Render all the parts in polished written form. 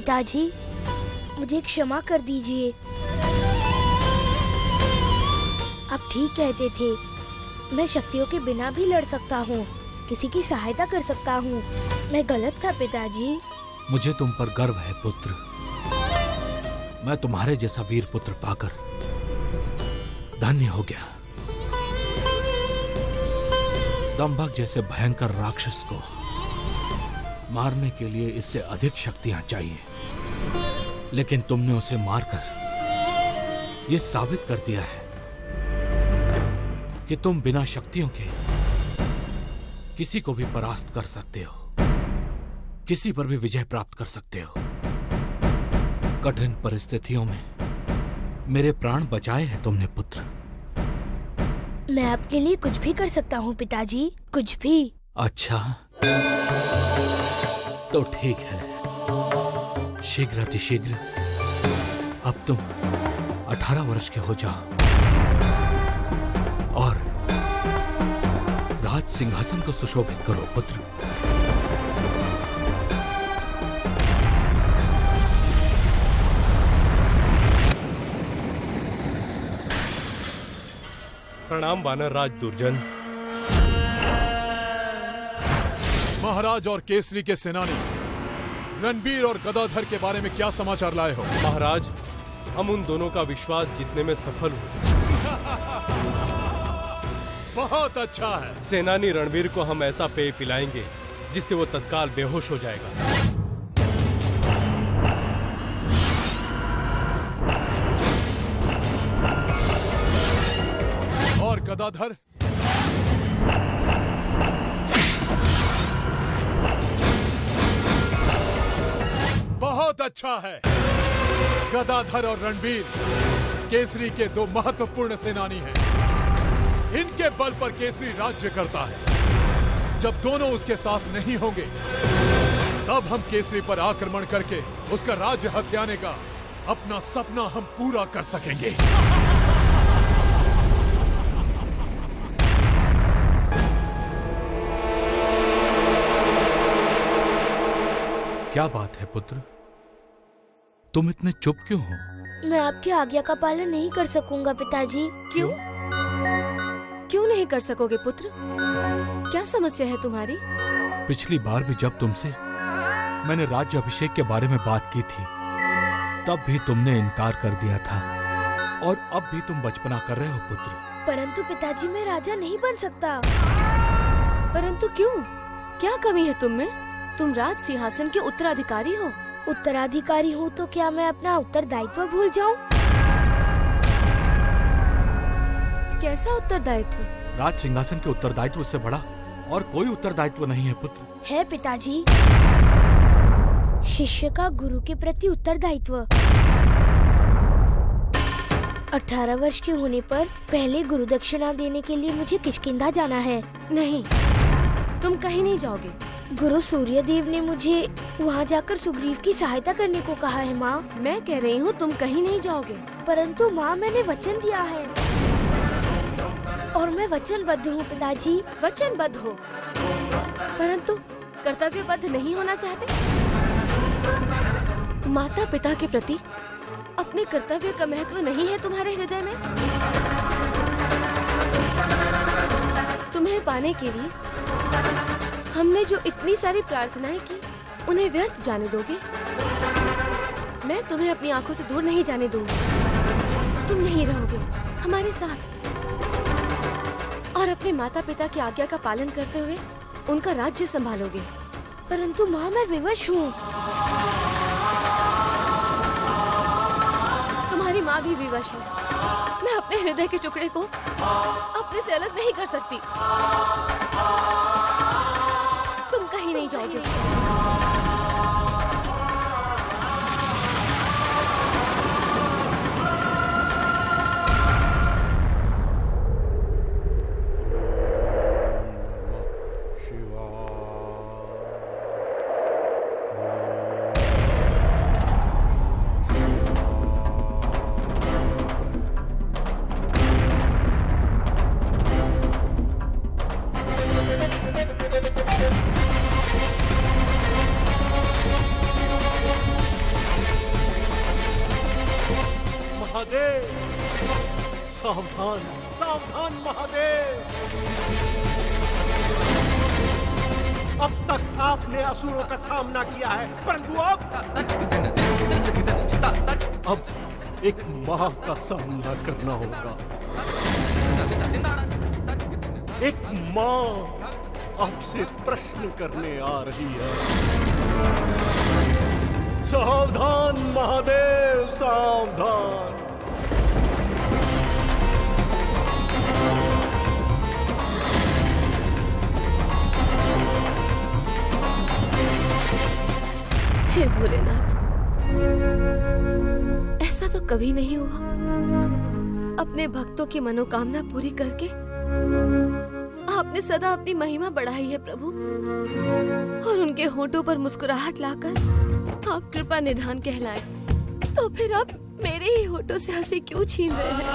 पिताजी, मुझे क्षमा कर दीजिए। आप ठीक कहते थे, मैं शक्तियों के बिना भी लड़ सकता हूँ, किसी की सहायता कर सकता हूँ। मैं गलत था पिताजी। मुझे तुम पर गर्व है पुत्र। मैं तुम्हारे जैसा वीर पुत्र पाकर धन्य हो गया। दंभक जैसे भयंकर राक्षस को मारने के लिए इससे अधिक शक्तियां चाहिए, लेकिन तुमने उसे मारकर यह साबित कर दिया है कि तुम बिना शक्तियों के किसी को भी परास्त कर सकते हो, किसी पर भी विजय प्राप्त कर सकते हो। कठिन परिस्थितियों में मेरे प्राण बचाए हैं तुमने पुत्र। मैं आपके लिए कुछ भी कर सकता हूँ पिताजी, कुछ भी। अच्छा, तो ठीक है। शीघ्र अतिशीघ्र अब तुम 18 वर्ष के हो जाओ और राज सिंहासन को सुशोभित करो पुत्र। प्रणाम वानर राज दुर्जन। महाराज और केसरी के सेनानी रणबीर और गदाधर के बारे में क्या समाचार लाए हो? महाराज, हम उन दोनों का विश्वास जीतने में सफल हुए। बहुत अच्छा है। सेनानी रणबीर को हम ऐसा पेय पिलाएंगे जिससे वो तत्काल बेहोश हो जाएगा। और गदाधर? बहुत अच्छा है। गदाधर और रणबीर केसरी के दो महत्वपूर्ण सेनानी हैं। इनके बल पर केसरी राज्य करता है। जब दोनों उसके साथ नहीं होंगे, तब हम केसरी पर आक्रमण करके उसका राज्य हथियाने का अपना सपना हम पूरा कर सकेंगे। क्या बात है पुत्र, तुम इतने चुप क्यों हो? मैं आपकी आज्ञा का पालन नहीं कर सकूंगा पिताजी। क्यों? क्यों नहीं कर सकोगे पुत्र? क्या समस्या है तुम्हारी? पिछली बार भी जब तुमसे मैंने राज्य अभिषेक के बारे में बात की थी, तब भी तुमने इनकार कर दिया था, और अब भी तुम बचपना कर रहे हो पुत्र। परंतु पिताजी, मैं राजा नहीं बन सकता। परंतु क्यों? क्या कमी है तुम में? तुम राज सिंहासन के उत्तराधिकारी हो। उत्तराधिकारी हूँ तो क्या मैं अपना उत्तरदायित्व भूल जाऊँ? कैसा उत्तरदायित्व? राज सिंहासन के उत्तरदायित्व से बड़ा और कोई उत्तरदायित्व नहीं है पुत्र। है पिताजी, शिष्य का गुरु के प्रति उत्तरदायित्व। 18 वर्ष के होने पर पहले गुरु दक्षिणा देने के लिए मुझे किष्किंधा जाना है। नहीं, तुम कहीं नहीं जाओगे। गुरु सूर्यदेव ने मुझे वहाँ जाकर सुग्रीव की सहायता करने को कहा है माँ। मैं कह रही हूँ तुम कहीं नहीं जाओगे। परंतु माँ, मैंने वचन दिया है और मैं वचनबद्ध हूँ पिताजी। वचनबद्ध हो, परंतु कर्तव्यबद्ध नहीं होना चाहते? माता पिता के प्रति अपने कर्तव्य का महत्व नहीं है तुम्हारे हृदय में? तुम्हें पाने के लिए हमने जो इतनी सारी प्रार्थनाएं की, उन्हें व्यर्थ जाने दोगे? मैं तुम्हें अपनी आंखों से दूर नहीं जाने दूंगी। तुम नहीं रहोगे हमारे साथ और अपने माता पिता की आज्ञा का पालन करते हुए उनका राज्य संभालोगे। परंतु माँ, मैं विवश हूँ। तुम्हारी माँ भी विवश है। मैं अपने हृदय के टुकड़े को अपने से अलग नहीं कर सकती। तुम कहीं नहीं जाओगे। सावधान सावधान महादेव। अब तक आपने असुरों का सामना किया है, परंतु अब एक मां का सामना करना होगा। एक मां आपसे प्रश्न करने आ रही है। सावधान महादेव सावधान। हे भोलेनाथ, ऐसा तो कभी नहीं हुआ। अपने भक्तों की मनोकामना पूरी करके आपने सदा अपनी महिमा बढ़ाई है प्रभु, और उनके होठों पर मुस्कुराहट लाकर आप कृपा निधान कहलाए। तो फिर आप मेरे ही होठों से हंसी क्यों छीन रहे हैं?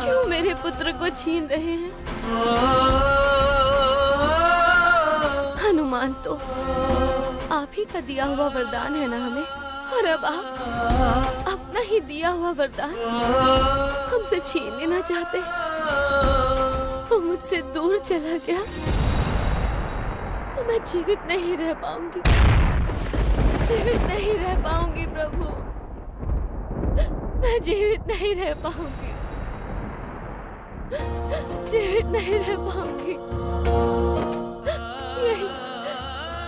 क्यों मेरे पुत्र को छीन रहे हैं? हनुमान तो आप ही का दिया हुआ वरदान है ना हमें, और अब आप अपना ही दिया हुआ वरदान हमसे छीन लेना चाहते। वो मुझसे दूर चला गया तो मैं जीवित नहीं रह पाऊंगी, जीवित नहीं रह पाऊंगी प्रभु, मैं जीवित नहीं रह पाऊंगी, जीवित नहीं रह पाऊंगी।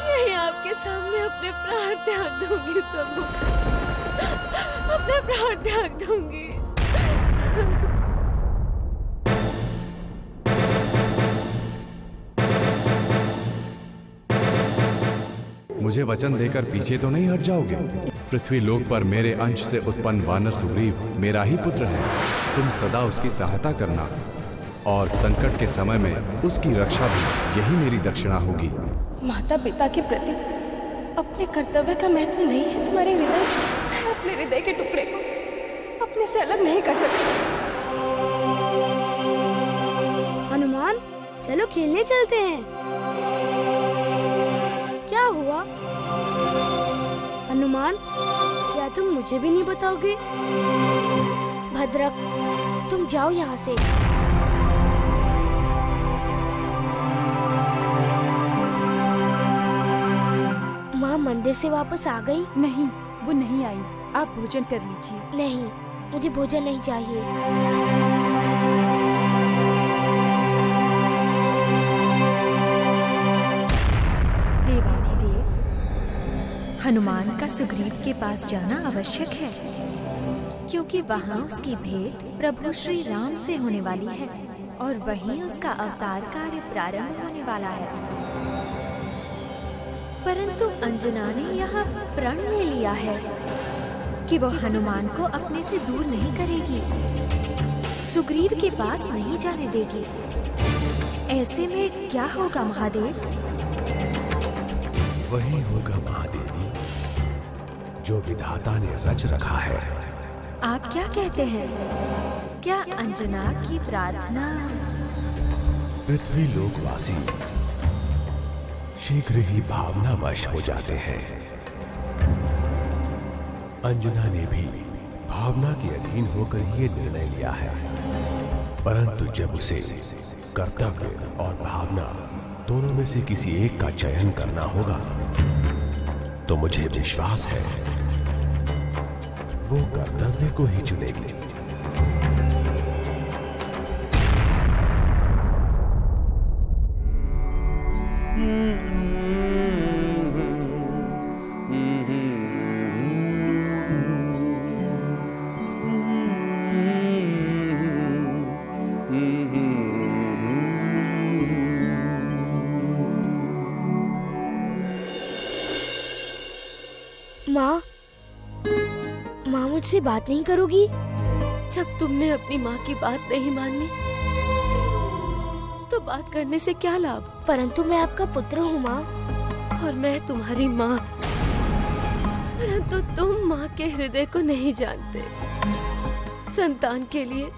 यही आपके सामने अपने प्राण त्याग दूंगी प्रभु, अपने प्राण त्याग दूंगी। मुझे वचन देकर पीछे तो नहीं हट जाओगे? पृथ्वी लोक पर मेरे अंश से उत्पन्न वानर सुग्रीव मेरा ही पुत्र है। तुम सदा उसकी सहायता करना और संकट के समय में उसकी रक्षा भी, यही मेरी दक्षिणा होगी। माता पिता के प्रति अपने कर्तव्य का महत्व नहीं है तुम्हारे हृदय? मैं अपने हृदय के टुकड़े को अपने से अलग नहीं कर सकती। हनुमान, चलो खेलने चलते हैं। क्या हुआ हनुमान, क्या तुम मुझे भी नहीं बताओगे? भद्रक, तुम जाओ यहाँ से। माँ मंदिर से वापस आ गई? नहीं, वो नहीं आई। आप भोजन कर लीजिए। नहीं, मुझे भोजन नहीं चाहिए। देवाधिदेव, हनुमान का सुग्रीव के पास जाना आवश्यक है, क्योंकि वहाँ उसकी भेंट प्रभु श्री राम से होने वाली है और वहीं उसका अवतार कार्य प्रारंभ होने वाला है। परंतु अंजना ने यहाँ प्रण ले लिया है कि वो हनुमान को अपने से दूर नहीं करेगी, सुग्रीव के पास नहीं जाने देगी। ऐसे में क्या होगा महादेव? वही होगा महादेवी जो विधाता ने रच रखा है। आप क्या कहते हैं? क्या अंजना की प्रार्थना? पृथ्वी लोकवासी शीघ्र ही भावनावश हो जाते हैं। अंजना ने भी भावना के अधीन होकर ये निर्णय लिया है, परंतु जब उसे कर्तव्य और भावना दोनों में से किसी एक का चयन करना होगा तो मुझे विश्वास है वो कर्तव्य को ही चुनेगी। माँ, माँ मुझसे बात नहीं करोगी? जब तुमने अपनी माँ की बात नहीं मानी तो बात करने से क्या लाभ? परंतु मैं आपका पुत्र हूँ माँ। और मैं तुम्हारी माँ, परंतु तुम माँ के हृदय को नहीं जानते। संतान के लिए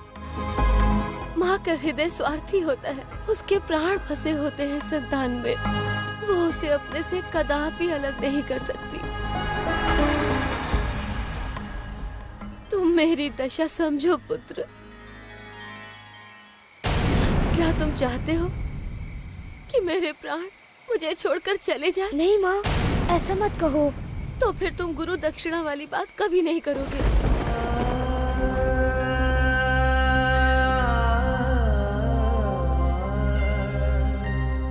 माँ का हृदय स्वार्थी होता है, उसके प्राण फंसे होते हैं संतान में, वो उसे अपने से कदापि अलग नहीं कर सकती। तुम मेरी दशा समझो पुत्र। क्या तुम चाहते हो कि मेरे प्राण मुझे छोड़कर चले जाएं? नहीं माँ, ऐसा मत कहो। तो फिर तुम गुरु दक्षिणा वाली बात कभी नहीं करोगे।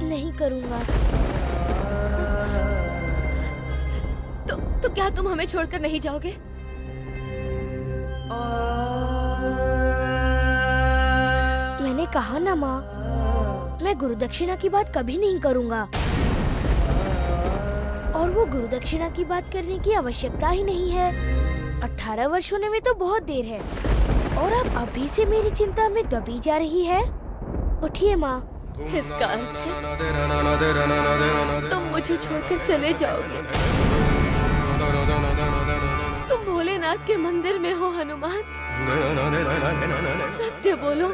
नहीं करूँगा। तो क्या तुम हमें छोड़कर नहीं जाओगे? मैंने कहा ना माँ, मैं गुरु दक्षिणा की बात कभी नहीं करूँगा। और वो गुरु दक्षिणा की बात करने की आवश्यकता ही नहीं है। 18 वर्ष होने में तो बहुत देर है, और अब अभी से मेरी चिंता में दबी जा रही है। उठिए माँ। इसका अर्थ है तुम मुझे छोड़कर चले जाओगे। तुम भोलेनाथ के मंदिर में हो हनुमान। सत्य बोलो।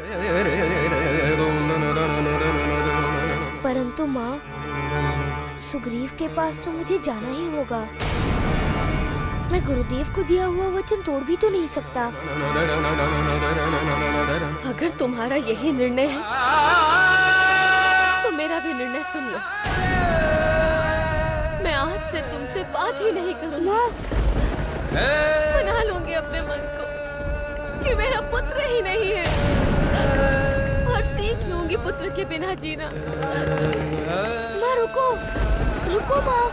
परंतु माँ, सुग्रीव के पास तो मुझे जाना ही होगा। मैं गुरुदेव को दिया हुआ वचन तोड़ भी तो नहीं सकता। अगर तुम्हारा यही निर्णय है तो मेरा भी निर्णय सुन लो। मैं आज से तुमसे बात ही नहीं करूंगी। माँ, मना लूंगी अपने मन को कि मेरा पुत्र ही नहीं है, और सीख लूंगी पुत्र के बिना जीना। माँ रुको, रुको माँ।